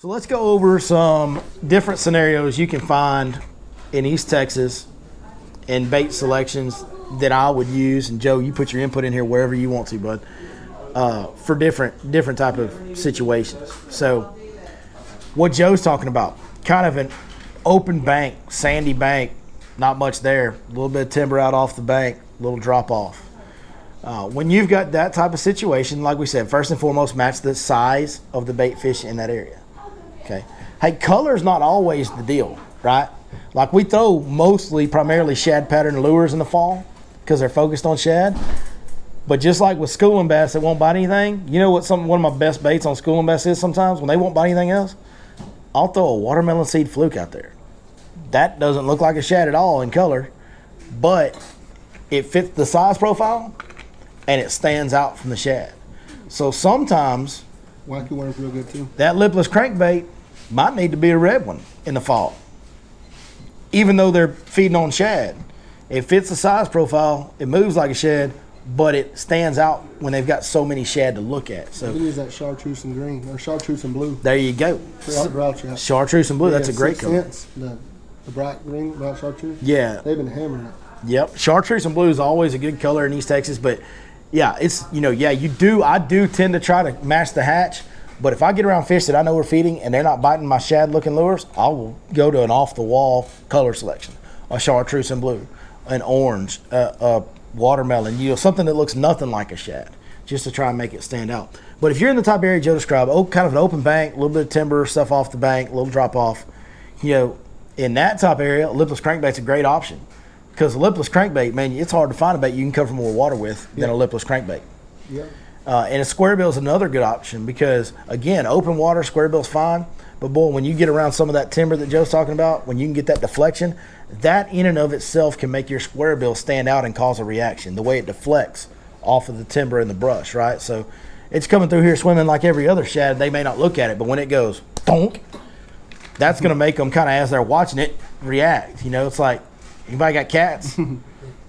So let's go over some different scenarios you can find in East Texas and bait selections that I would use. And Joe, you put your input in here wherever you want to, bud, for different type of situations. So what Joe's talking about, kind of an open bank, sandy bank, not much there, a little bit of timber out off the bank, a little drop off. When you've got that type of situation, like we said, first and foremost, match the size of the bait fish in that area. Okay. Hey, color's not always the deal, right? Like we throw primarily shad pattern lures in the fall because they're focused on shad. But just like with schooling bass that won't bite anything, you know what one of my best baits on schooling bass is sometimes when they won't bite anything else? I'll throw a watermelon seed fluke out there. That doesn't look like a shad at all in color, but it fits the size profile and it stands out from the shad. So sometimes wacky worm's real good too. That lipless crankbait might need to be a red one in the fall. Even though they're feeding on shad, it fits the size profile, it moves like a shad, but it stands out when they've got so many shad to look at. So you can use that chartreuse and green or chartreuse and blue. There you go. Chartreuse and blue, that's a great color. The bright green, bright chartreuse. Yeah. They've been hammering it. Yep. Chartreuse and blue is always a good color in East Texas, but yeah, it's, I do tend to try to match the hatch, but if I get around fish that I know are feeding and they're not biting my shad looking lures, I will go to an off the wall color selection, a chartreuse and blue, an orange, a watermelon, something that looks nothing like a shad, just to try and make it stand out. But if you're in the type area Joe described, kind of an open bank, a little bit of timber, stuff off the bank, a little drop off, in that type area, a lipless crankbait's a great option. Because a lipless crankbait, man, it's hard to find a bait you can cover more water with than a lipless crankbait. Yeah. And a square bill is another good option because, again, open water, square bill's fine. But, boy, when you get around some of that timber that Joe's talking about, when you can get that deflection, that in and of itself can make your square bill stand out and cause a reaction, the way it deflects off of the timber and the brush, right? So it's coming through here swimming like every other shad. They may not look at it, but when it goes, donk, that's going to make them kind of, as they're watching it, react. It's like, anybody got cats?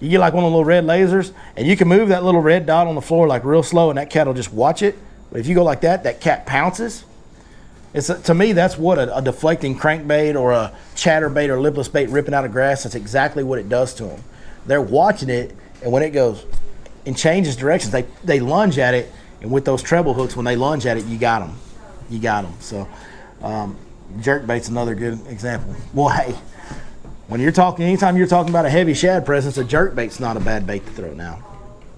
You get like one of the little red lasers, and you can move that little red dot on the floor like real slow, and that cat will just watch it. But if you go like that, that cat pounces. To me, that's what a deflecting crankbait or a chatterbait or lipless bait ripping out of grass, that's exactly what it does to them. They're watching it, and when it goes and changes directions, they lunge at it, and with those treble hooks, when they lunge at it, you got them. You got them. So jerkbait's another good example. Well, hey, anytime you're talking about a heavy shad presence, a jerkbait's not a bad bait to throw now.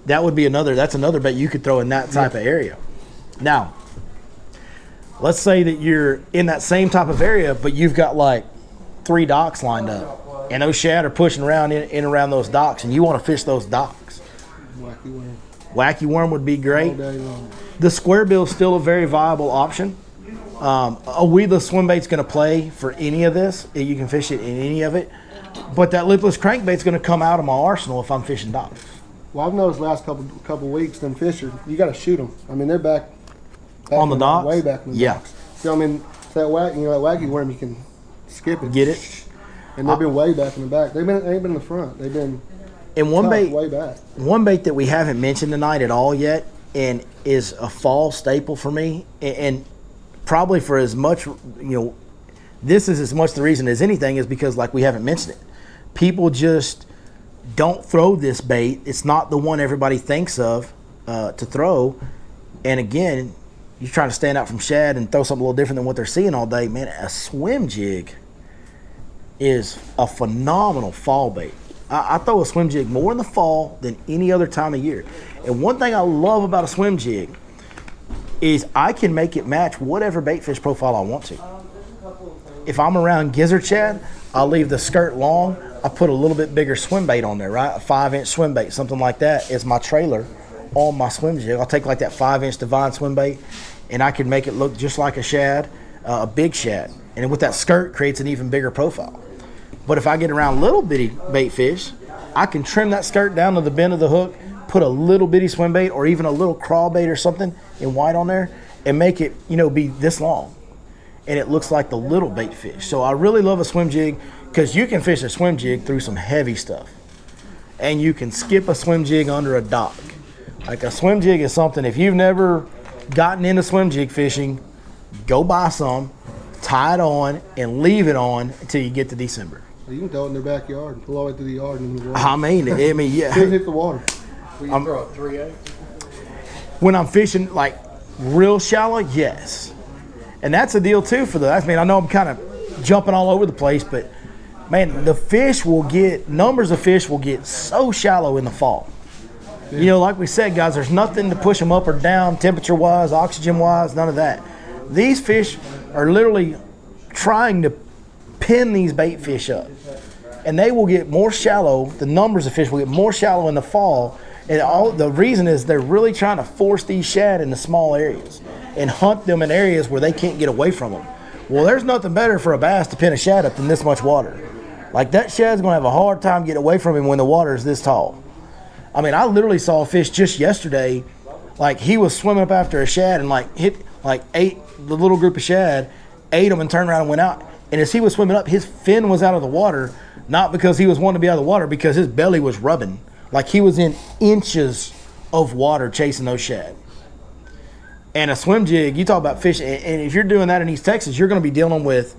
That's another bait you could throw in that type of area. Now, let's say that you're in that same type of area, but you've got like 3 docks lined up, and those shad are pushing around in around those docks, and you want to fish those docks. Wacky worm. Wacky worm would be great. All day long. The square bill is still a very viable option. A weedless swim bait's going to play for any of this. You can fish it in any of it. But that lipless crankbait's going to come out of my arsenal if I'm fishing docks. Well, I've noticed last couple weeks, them fish you got to shoot them. I mean, they're back on the docks? Way back in the docks. So, I mean, that wacky worm, you can skip it. Get it? And they've been way back in the back. They ain't been in the front. They've been way back. One bait that we haven't mentioned tonight at all yet and is a fall staple for me, and probably for as much, this is as much the reason as anything is because, like, we haven't mentioned it. People just don't throw this bait. It's not the one everybody thinks of to throw. And again, you're trying to stand out from shad and throw something a little different than what they're seeing all day. Man, a swim jig is a phenomenal fall bait. I throw a swim jig more in the fall than any other time of year. And one thing I love about a swim jig is I can make it match whatever bait fish profile I want to. If I'm around gizzard shad, I'll leave the skirt long. I put a little bit bigger swim bait on there, right? A 5-inch swim bait, something like that is my trailer on my swim jig. I'll take like that 5-inch divine swim bait, and I can make it look just like a shad, a big shad. And with that skirt, creates an even bigger profile. But if I get around little bitty bait fish, I can trim that skirt down to the bend of the hook, put a little bitty swim bait or even a little crawl bait or something in white on there, and make it, be this long. And it looks like the little bait fish. So I really love a swim jig because you can fish a swim jig through some heavy stuff. And you can skip a swim jig under a dock. Like a swim jig is something, if you've never gotten into swim jig fishing, go buy some, tie it on, and leave it on until you get to December. You can throw it in their backyard and pull all the way through the yard and in the water. I mean, yeah. Should hit the water. Will you throw a 3/8? When I'm fishing like real shallow, yes. And that's a deal too for the. I mean, I know I'm kind of jumping all over the place, but man, numbers of fish will get so shallow in the fall. Yeah. You know, like we said, guys, there's nothing to push them up or down, temperature-wise, oxygen-wise, none of that. These fish are literally trying to pin these bait fish up. And they will get more shallow, the numbers of fish will get more shallow in the fall. And the reason is they're really trying to force these shad into small areas and hunt them in areas where they can't get away from them. Well, there's nothing better for a bass to pin a shad up than this much water. Like, that shad's going to have a hard time getting away from him when the water is this tall. I mean, I literally saw a fish just yesterday, like, he was swimming up after a shad and, like, ate the little group of shad, ate them and turned around and went out. And as he was swimming up, his fin was out of the water, not because he was wanting to be out of the water, because his belly was rubbing. Like, he was in inches of water chasing those shad. And a swim jig, you talk about fish, and if you're doing that in East Texas, you're going to be dealing with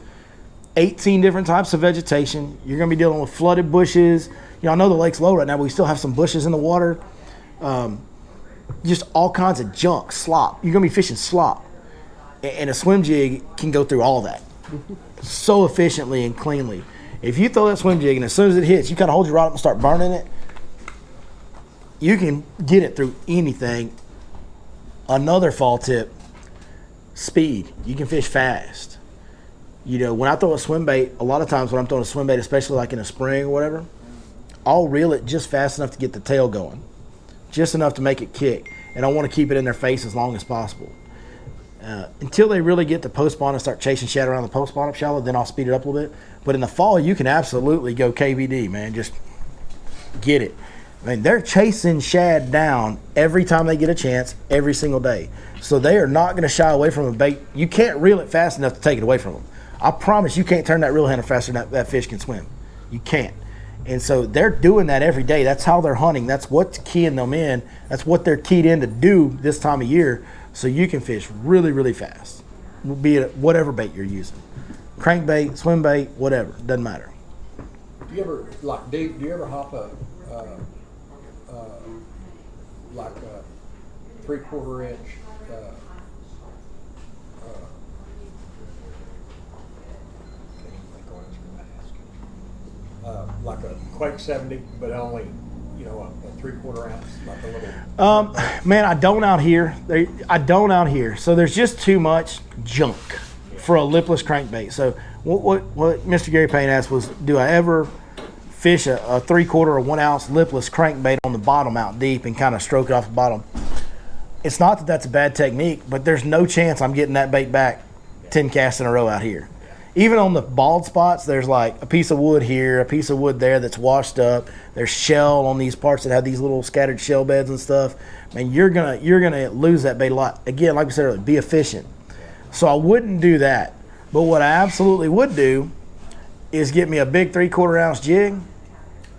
18 different types of vegetation. You're going to be dealing with flooded bushes. You know, I know the lake's low right now, but we still have some bushes in the water. Just all kinds of junk, slop. You're going to be fishing slop. And a swim jig can go through all that so efficiently and cleanly. If you throw that swim jig and as soon as it hits, you kind of hold your rod up and start burning it, you can get it through anything. Another fall tip, speed. You can fish fast. You know, when I throw a swim bait, a lot of times when I'm throwing a swim bait, especially like in a spring or whatever, I'll reel it just fast enough to get the tail going, just enough to make it kick. And I want to keep it in their face as long as possible. Until they really get to post spawn and start chasing shad around the post spawn up shallow, then I'll speed it up a little bit. But in the fall, you can absolutely go KVD, man. Just get it. I mean, they're chasing shad down every time they get a chance, every single day. So they are not going to shy away from a bait. You can't reel it fast enough to take it away from them. I promise you can't turn that reel handle faster than that fish can swim. You can't. And so they're doing that every day. That's how they're hunting. That's what's keying them in. That's what they're keyed in to do this time of year. So you can fish really, really fast, be it whatever bait you're using. Crankbait, swim bait, whatever, doesn't matter. Do you ever, like, do you ever hop a 3/4 inch like a Quake 70, but only, you know, a 3/4 ounce, like a little. Man, I don't out here. I don't out here. So there's just too much junk for a lipless crankbait. So what Mr. Gary Payne asked was, do I ever fish a 3/4 or 1 ounce lipless crankbait on the bottom out deep and kind of stroke it off the bottom? It's not that that's a bad technique, but there's no chance I'm getting that bait back 10 casts in a row out here. Even on the bald spots, there's like a piece of wood here, a piece of wood there that's washed up. There's shell on these parts that have these little scattered shell beds and stuff. Man, you're gonna lose that bait a lot. Again, like we said earlier, be efficient. So I wouldn't do that. But what I absolutely would do is get me a big 3/4 ounce jig,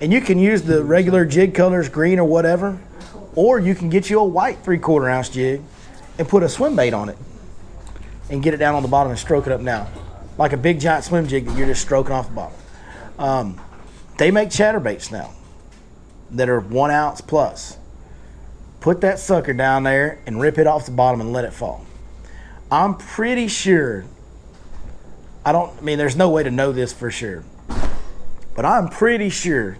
and you can use the regular jig colors, green or whatever, or you can get you a white 3/4 ounce jig and put a swim bait on it and get it down on the bottom and stroke it up now. Like a big giant swim jig that you're just stroking off the bottom. They make chatterbaits now that are 1 ounce plus. Put that sucker down there and rip it off the bottom and let it fall. I'm pretty sure, there's no way to know this for sure, but I'm pretty sure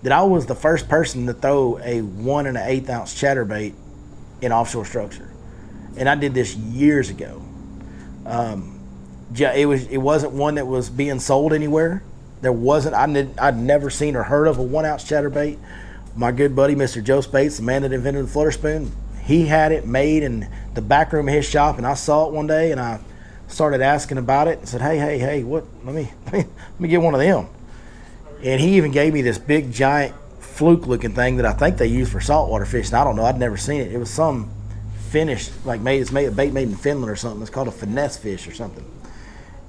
that I was the first person to throw a 1 1/8 ounce chatterbait in offshore structure. And I did this years ago. It wasn't one that was being sold anywhere. There wasn't. I'd never seen or heard of a 1 ounce chatterbait. My good buddy, Mr. Joe Spates, the man that invented the flutter spoon, he had it made in the back room of his shop, and I saw it one day, and I started asking about it and said, hey, what? Let me get one of them. And he even gave me this big giant fluke-looking thing that I think they use for saltwater fishing. I don't know. I'd never seen it. It was some Finnish, like a bait made in Finland or something. It's called a finesse fish or something.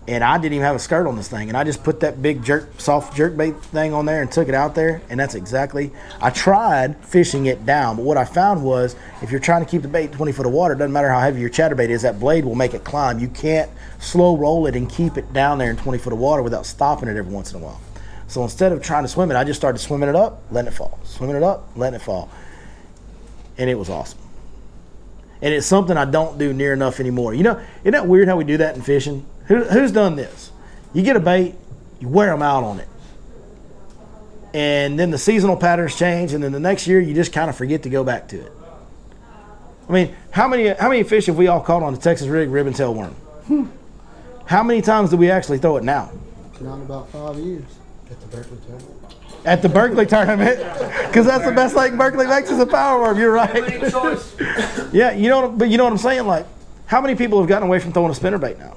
And I didn't even have a skirt on this thing. And I just put that big soft jerk bait thing on there and took it out there. And that's exactly, I tried fishing it down. But what I found was if you're trying to keep the bait 20 foot of water, it doesn't matter how heavy your chatterbait is, that blade will make it climb. You can't slow roll it and keep it down there in 20 foot of water without stopping it every once in a while. So instead of trying to swim it, I just started swimming it up, letting it fall. Swimming it up, letting it fall. And it was awesome. And it's something I don't do near enough anymore. You know, isn't that weird how we do that in fishing? Who's done this? You get a bait, you wear them out on it. And then the seasonal patterns change, and then the next year you just kind of forget to go back to it. I mean, how many fish have we all caught on the Texas rig ribbon tail worm? How many times do we actually throw it now? Not in about 5 years. At the Berkeley tournament. At the Berkeley tournament, because that's the best thing Berkeley makes is a power worm. You're right. Yeah, but you know what I'm saying? Like, how many people have gotten away from throwing a spinnerbait now?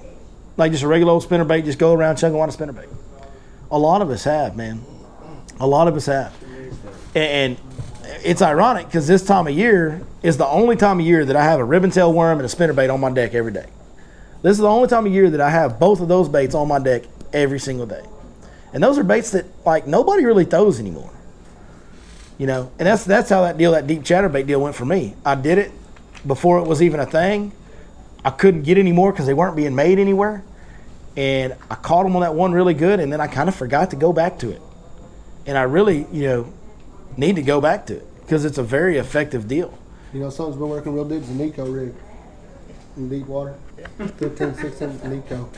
Like just a regular old spinnerbait, just go around chugging on a spinnerbait. A lot of us have, man. A lot of us have. And it's ironic because this time of year is the only time of year that I have a ribbon tail worm and a spinnerbait on my deck every day. This is the only time of year that I have both of those baits on my deck every single day. And those are baits that like nobody really throws anymore. You know, and that's how that deep chatterbait deal went for me. I did it before it was even a thing. I couldn't get any more because they weren't being made anywhere. And I caught them on that one really good, and then I kind of forgot to go back to it. And I really, need to go back to it because it's a very effective deal. You know, something's been working real deep is a Nico rig in deep water. 15, 16 Nico.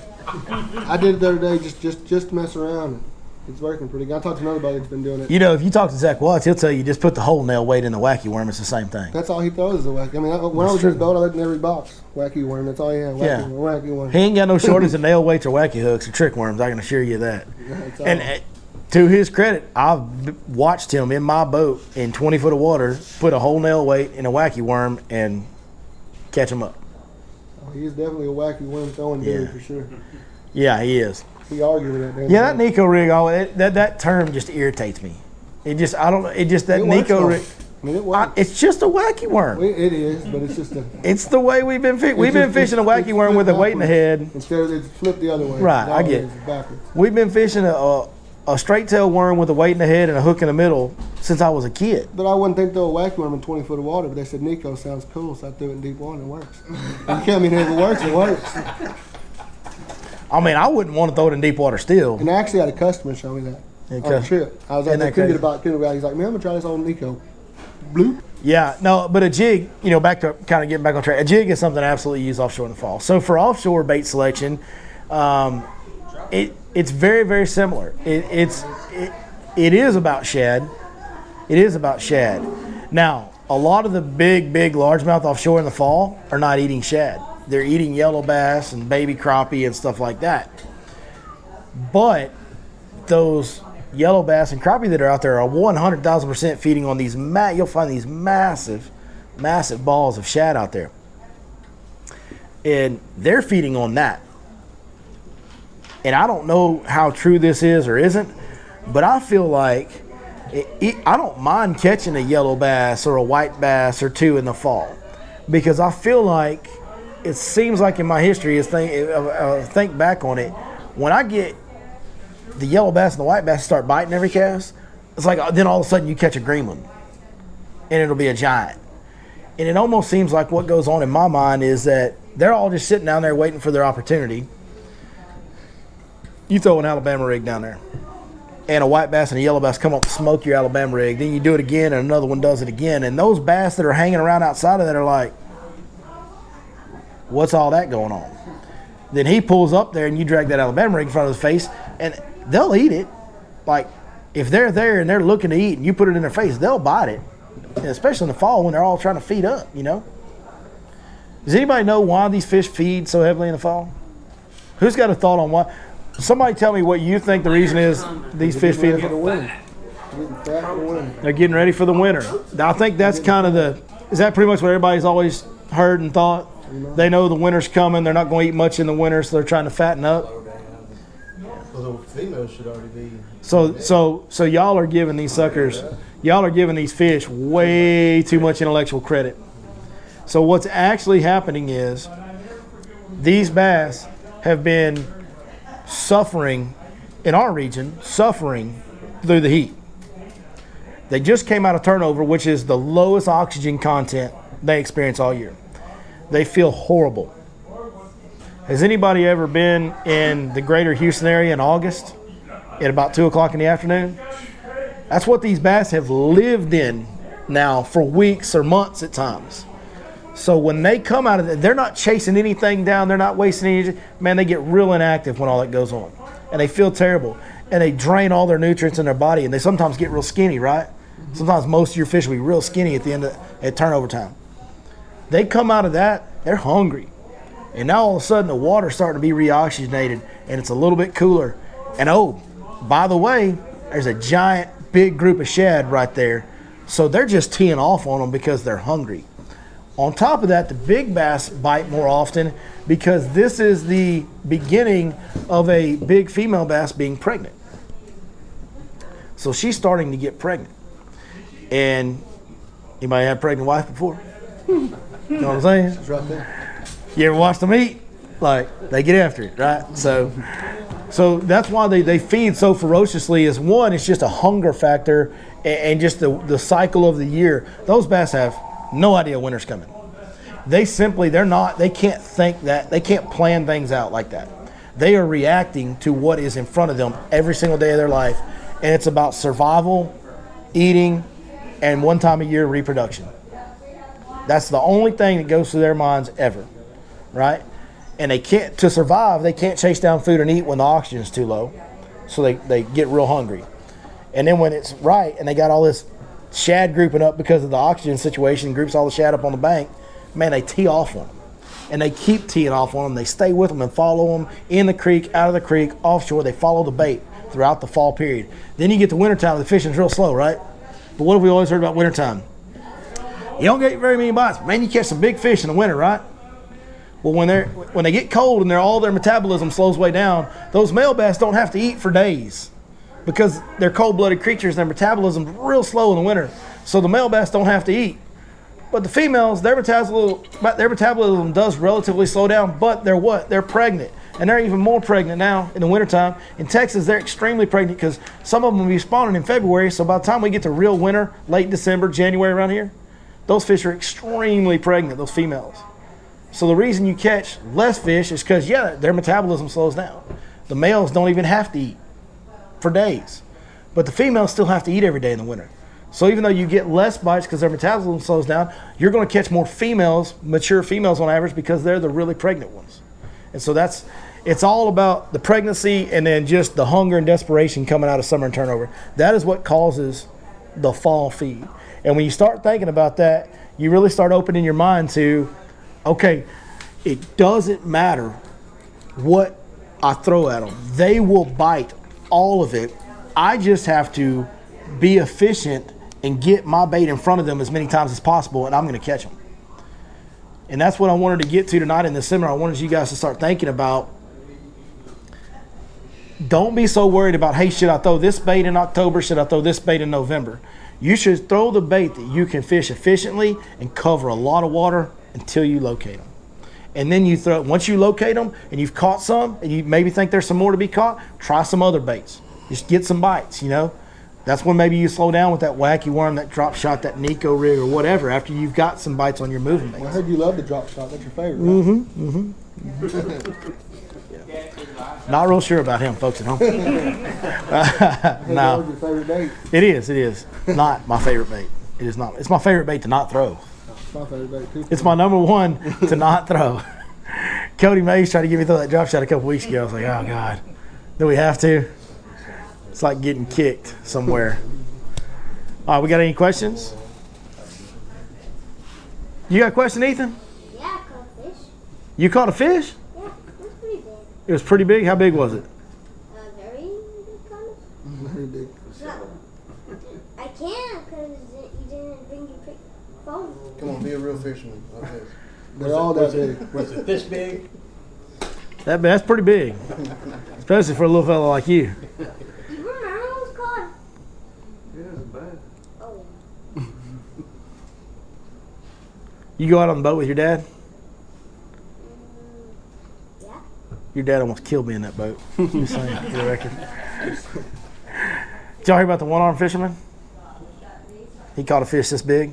I did it the other day just to mess around. It's working pretty good. I talked to another buddy that's been doing it. You know, if you talk to Zach Watts, he'll tell you just put the whole nail weight in the wacky worm. It's the same thing. That's all he throws is a wacky. I mean, when I was in his boat, I looked in every box. Wacky worm. That's all he had. Wacky worm. He ain't got no shortage of nail weights or wacky hooks or trick worms. I can assure you that. And to his credit, I've watched him in my boat in 20 foot of water put a whole nail weight in a wacky worm and catch him up. Oh, he's definitely a wacky worm throwing dude for sure. Yeah, he is. We argue with that. Yeah, that Nico rig, that term just irritates me. That Nico rig. I mean, it works. It's just a wacky worm. It is, but it's just It's the way we've been fishing. We've been fishing a wacky worm with a weight in the head. Instead of it's flipped the other way. Right, I get it. Backwards. We've been fishing a straight tail worm with a weight in the head and a hook in the middle since I was a kid. But I wouldn't think throw a wacky worm in 20 foot of water, but they said Nico sounds cool, so I threw it in deep water and it works. You tell me if it works, it works. I mean, I wouldn't want to throw it in deep water still. And I actually had a customer show me that on a trip. I was like, couldn't get about. He's like, man, I'm gonna try this on Nico. Bloop. Yeah, no, but a jig, back to kind of getting back on track. A jig is something I absolutely use offshore in the fall. So for offshore bait selection, it's very, very similar. It is about shad. It is about shad. Now, a lot of the big largemouth offshore in the fall are not eating shad. They're eating yellow bass and baby crappie and stuff like that. But those yellow bass and crappie that are out there are 100,000% feeding on these you'll find these massive balls of shad out there. And they're feeding on that. And I don't know how true this is or isn't, but I feel like I don't mind catching a yellow bass or a white bass or two in the fall, because I feel like it seems like in my history, think back on it, when I get the yellow bass and the white bass start biting every cast, it's like then all of a sudden you catch a green one, and it'll be a giant. And it almost seems like what goes on in my mind is that they're all just sitting down there waiting for their opportunity. You throw an Alabama rig down there, and a white bass and a yellow bass come up and smoke your Alabama rig. Then you do it again, and another one does it again. And those bass that are hanging around outside of that are like, what's all that going on? Then he pulls up there, and you drag that Alabama rig in front of his face, and they'll eat it. Like, if they're there and they're looking to eat, and you put it in their face, they'll bite it. And especially in the fall when they're all trying to feed up, Does anybody know why these fish feed so heavily in the fall? Who's got a thought on why? Somebody tell me what you think the reason is these fish feed. They're getting ready for the winter. I think that's kind of is that pretty much what everybody's always heard and thought? They know the winter's coming. They're not going to eat much in the winter, so they're trying to fatten up. Well, the females should already be. So y'all are giving these suckers, y'all are giving these fish way too much intellectual credit. So what's actually happening is these bass have been suffering in our region, suffering through the heat. They just came out of turnover, which is the lowest oxygen content they experience all year. They feel horrible. Has anybody ever been in the greater Houston area in August at about 2 o'clock in the afternoon? That's what these bass have lived in now for weeks or months at times. So when they come out of it, they're not chasing anything down. They're not wasting energy. Man, they get real inactive when all that goes on. And they feel terrible. And they drain all their nutrients in their body. And they sometimes get real skinny, right? Sometimes most of your fish will be real skinny at the end at turnover time. They come out of that, they're hungry. And now all of a sudden the water's starting to be reoxygenated and it's a little bit cooler. And oh, by the way, there's a giant big group of shad right there. So they're just teeing off on them because they're hungry. On top of that, the big bass bite more often because this is the beginning of a big female bass being pregnant. So she's starting to get pregnant. And anybody had a pregnant wife before? You know what I'm saying? It's right there. You ever watch them eat? Like, they get after it, right? So that's why they feed so ferociously. Is one, it's just a hunger factor and just the cycle of the year. Those bass have no idea winter's coming. They can't think that, they can't plan things out like that. They are reacting to what is in front of them every single day of their life. And it's about survival, eating, and one time a year reproduction. That's the only thing that goes through their minds ever, right? And to survive, they can't chase down food and eat when the oxygen's too low. So they get real hungry. And then when it's right and they got all this shad grouping up because of the oxygen situation, groups all the shad up on the bank, man, they tee off on them. And they keep teeing off on them. They stay with them and follow them in the creek, out of the creek, offshore. They follow the bait throughout the fall period. Then you get to wintertime, the fishing's real slow, right? But what have we always heard about wintertime? You don't get very many bites. Man, you catch some big fish in the winter, right? Well, when they get cold and all their metabolism slows way down, those male bass don't have to eat for days because they're cold-blooded creatures. Their metabolism's real slow in the winter, so the male bass don't have to eat. But the females, their metabolism does relatively slow down, but they're what? They're pregnant. And they're even more pregnant now in the wintertime. In Texas, they're extremely pregnant because some of them will be spawning in February. So by the time we get to real winter, late December, January around here, those fish are extremely pregnant, those females. So the reason you catch less fish is because, their metabolism slows down. The males don't even have to eat for days. But the females still have to eat every day in the winter. So even though you get less bites because their metabolism slows down, you're going to catch more females, mature females on average, because they're the really pregnant ones. And so it's all about the pregnancy and then just the hunger and desperation coming out of summer and turnover. That is what causes the fall feed. And when you start thinking about that, you really start opening your mind to, okay, it doesn't matter what I throw at them. They will bite all of it. I just have to be efficient and get my bait in front of them as many times as possible, and I'm going to catch them. And that's what I wanted to get to tonight in this seminar. I wanted you guys to start thinking about, don't be so worried about, hey, should I throw this bait in October? Should I throw this bait in November? You should throw the bait that you can fish efficiently and cover a lot of water until you locate them. And then once you locate them and you've caught some and you maybe think there's some more to be caught, try some other baits. Just get some bites, That's when maybe you slow down with that wacky worm, that drop shot, that Nico rig or whatever after you've got some bites on your moving baits. Well, I heard you love the drop shot. That's your favorite, right? Not real sure about him, folks at home. No. Your favorite bait. It is not my favorite bait. It is not. It's my favorite bait to not throw. It's my favorite bait too. It's my number one to not throw. Cody Mays tried to get me to throw that drop shot a couple weeks ago. I was like, oh God, do we have to? It's like getting kicked somewhere. All right, we got any questions? You got a question, Ethan? Yeah, I caught a fish. You caught a fish? Yeah, it was pretty big. It was pretty big? How big was it? Very big, kind of. Very big. I can't because you didn't bring your phone. Come on, be a real fisherman. Okay. They're all that big. Was it this big? That's pretty big, especially for a little fella like you. You remember when it was caught? Yeah, it's bad. Oh, You go out on the boat with your dad? yeah. Your dad almost killed me in that boat. Just saying, for the record. Did y'all hear about the one-armed fisherman? He caught a fish this big.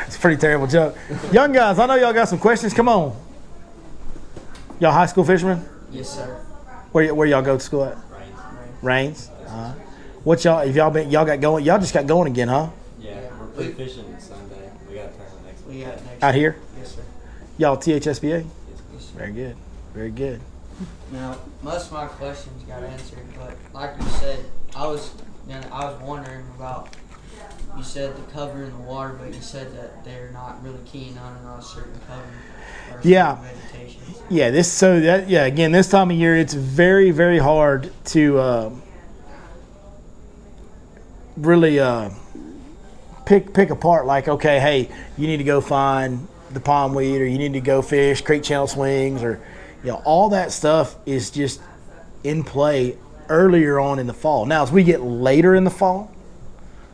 It's a pretty terrible joke. Young guys, I know y'all got some questions. Come on. Y'all high school fishermen? Yes, sir. Where y'all go to school at? Rains. What y'all? If y'all been? Y'all got going? Y'all just got going again, huh? Yeah, we're play fishing Sunday. We got a tournament next week. We got next Out here? Yes, sir. Y'all THSBA? Yes, sir. Very good. Very good. Now, most of my questions got answered, but like you said, I was wondering about. You said the cover in the water, but you said that they're not really keen on a certain cover or Yeah. certain vegetation. Yeah. Again, this time of year, it's very, very hard to really pick apart. Like, okay, hey, you need to go find the pondweed, or you need to go fish creek channel swings, or all that stuff is just in play earlier on in the fall. Now, as we get later in the fall,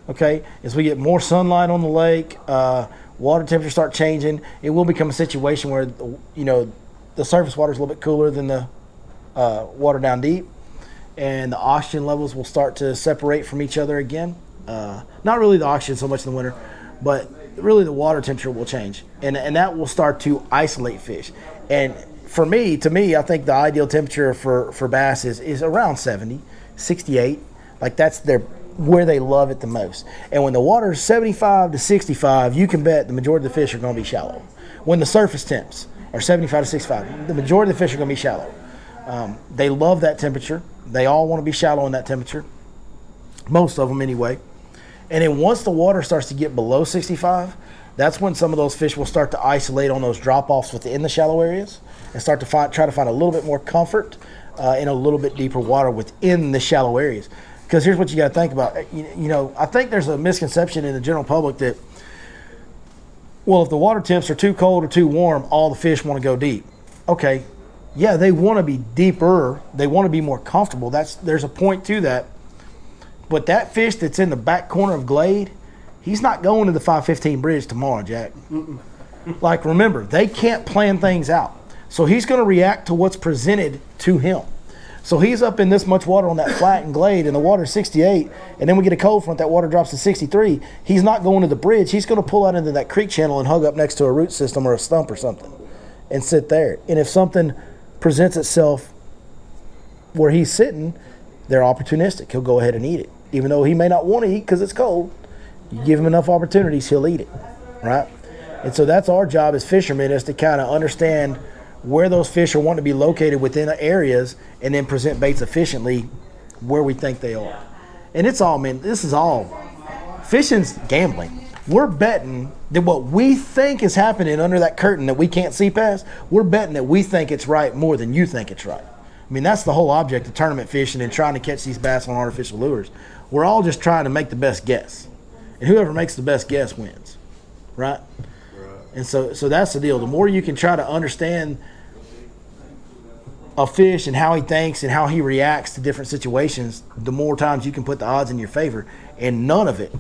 okay, as we get more sunlight on the lake, water temperatures start changing, it will become a situation where the surface water is a little bit cooler than the water down deep, and the oxygen levels will start to separate from each other again. Not really the oxygen so much in the winter, but really the water temperature will change, and that will start to isolate fish. And to me, I think the ideal temperature for bass is around 70, 68. Like that's where they love it the most. And when the water is 75 to 65, you can bet the majority of the fish are going to be shallow. When the surface temps are 75 to 65, the majority of the fish are going to be shallow. They love that temperature. They all want to be shallow in that temperature. Most of them anyway. And then once the water starts to get below 65, that's when some of those fish will start to isolate on those drop-offs within the shallow areas and start to try to find a little bit more comfort in a little bit deeper water within the shallow areas. Because here's what you got to think about. I think there's a misconception in the general public that, well, if the water temps are too cold or too warm, all the fish want to go deep. Okay, yeah, they want to be deeper. They want to be more comfortable. There's a point to that. But that fish that's in the back corner of Glade, he's not going to the 515 bridge tomorrow, Jack. Like, remember, they can't plan things out. So he's going to react to what's presented to him. So he's up in this much water on that flat and Glade, and the water's 68, and then we get a cold front, that water drops to 63. He's not going to the bridge. He's going to pull out into that creek channel and hug up next to a root system or a stump or something and sit there. And if something presents itself where he's sitting, they're opportunistic. He'll go ahead and eat it. Even though he may not want to eat because it's cold, you give him enough opportunities, he'll eat it, right? And so that's our job as fishermen, is to kind of understand where those fish are wanting to be located within areas and then present baits efficiently where we think they are. And it's all, man, this is all, fishing's gambling. We're betting that what we think is happening under that curtain that we can't see past, we're betting that we think it's right more than you think it's right. I mean, that's the whole object of tournament fishing and trying to catch these bass on artificial lures. We're all just trying to make the best guess. And whoever makes the best guess wins, right? And so that's the deal. The more you can try to understand a fish and how he thinks and how he reacts to different situations, the more times you can put the odds in your favor. And none of it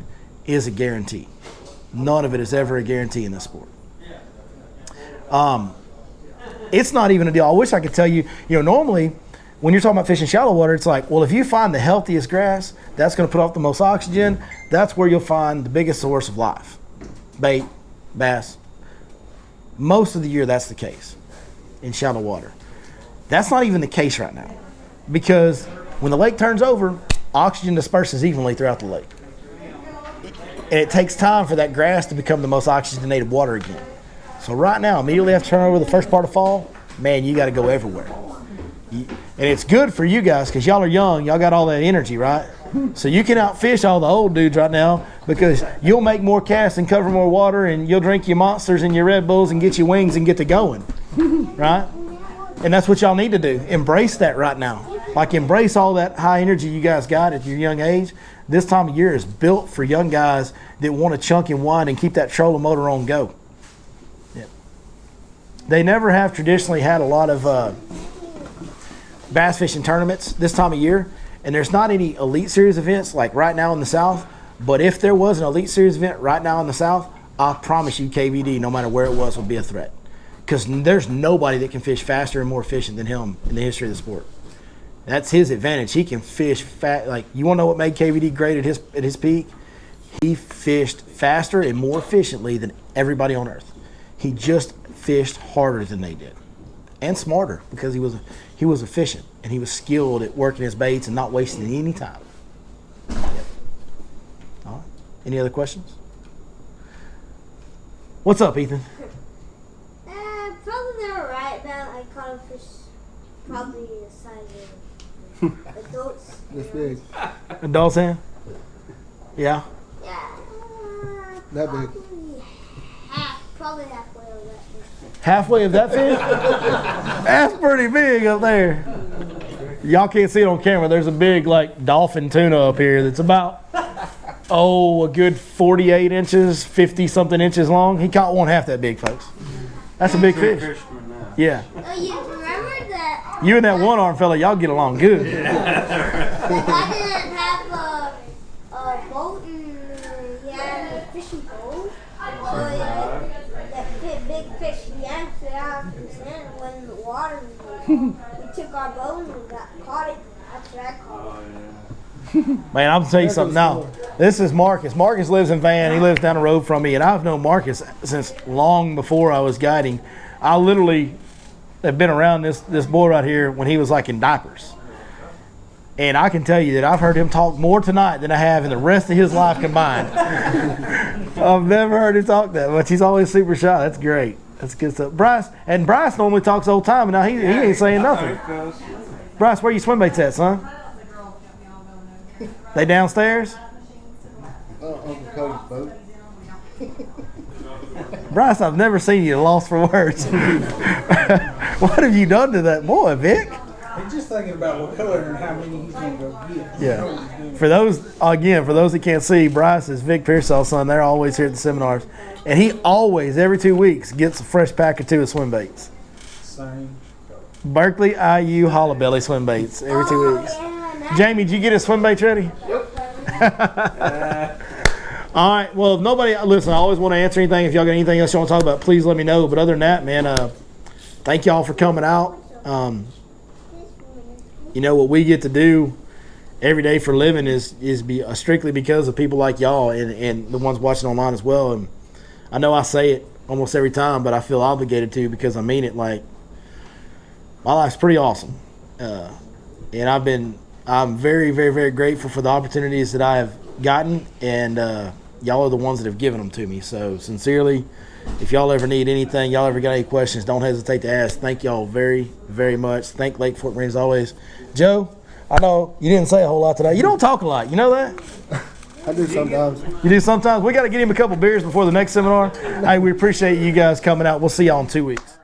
is a guarantee. None of it is ever a guarantee in this sport. It's not even a deal. I wish I could tell you, normally when you're talking about fishing shallow water, it's like, well, if you find the healthiest grass, that's going to put off the most oxygen. That's where you'll find the biggest source of life. Bait, bass. Most of the year, that's the case in shallow water. That's not even the case right now, because when the lake turns over, oxygen disperses evenly throughout the lake. And it takes time for that grass to become the most oxygenated water again. So right now, immediately after turnover the first part of fall, man, you got to go everywhere. And it's good for you guys because y'all are young. Y'all got all that energy, right? So you can outfish all the old dudes right now because you'll make more casts and cover more water, and you'll drink your Monsters and your Red Bulls and get your wings and get to going, right? And that's what y'all need to do. Embrace that right now. Like, embrace all that high energy you guys got at your young age. This time of year is built for young guys that want to chunk and wind and keep that trolling motor on go. Yeah. They never have traditionally had a lot of bass fishing tournaments this time of year, and there's not any Elite Series events like right now in the South. But if there was an Elite Series event right now in the South, I promise you KVD, no matter where it was, would be a threat. because there's nobody that can fish faster and more efficient than him in the history of the sport. That's his advantage. He can fish fast. Like, you want to know what made KVD great at his peak? He fished faster and more efficiently than everybody on earth. He just fished harder than they did, and smarter, because he was efficient and he was skilled at working his baits and not wasting any time. Yep. All right. Any other questions? What's up, Ethan? Probably they're right about I caught a fish probably the size of adults. This big. Adult's hand? Yeah. Yeah. That big. Probably halfway of that fish. Halfway of that fish? That's pretty big up there. Y'all can't see it on camera. There's a big, like, dolphin tuna up here that's about, a good 48 inches, 50-something inches long. He caught one half that big, folks. That's a big fish. Yeah. Oh, you remember that? You and that one-armed fella, y'all get along good. That I didn't have a boat and he had a fishing pole. So that big fish yanked it out of his hand and went in the water. We took our boat and we caught it. That's what I caught it. Man, I'm gonna tell you something now. This is Marcus. Marcus lives in Van. He lives down the road from me, and I've known Marcus since long before I was guiding. I literally have been around this boy right here when he was like in diapers. And I can tell you that I've heard him talk more tonight than I have in the rest of his life combined. I've never heard him talk that much. He's always super shy. That's great. That's good stuff. Bryce normally talks the whole time, and now he ain't saying nothing. Bryce, where you swim baits at, son? They downstairs? Uncle Cody's boat. Bryce, I've never seen you lost for words. What have you done to that boy, Vic? He's just thinking about what color and how many he's going to go get. Yeah. For those that can't see, Bryce is Vic Pearsall's son. They're always here at the seminars. And he always, every 2 weeks, gets a fresh pack or two of swim baits. Same. Berkeley IU Hollow Belly swim baits every 2 weeks. Yeah, Jamie, did you get his swim baits ready? Yep. All right. Well, if nobody, listen, I always want to answer anything. If y'all got anything else you want to talk about, please let me know. But other than that, man, thank y'all for coming out. You know, what we get to do every day for a living is strictly because of people like y'all and the ones watching online as well. And I know I say it almost every time, but I feel obligated to, because I mean it. Like, my life's pretty awesome. And I'm very, very, very grateful for the opportunities that I have gotten, and y'all are the ones that have given them to me. So sincerely, if y'all ever need anything, y'all ever got any questions, don't hesitate to ask. Thank y'all very, very much. Thank Lake Fort Marine as always. Joe, I know you didn't say a whole lot today. You don't talk a lot. You know that? I do sometimes. You do sometimes? We got to get him a couple beers before the next seminar. Hey, we appreciate you guys coming out. We'll see y'all in 2 weeks.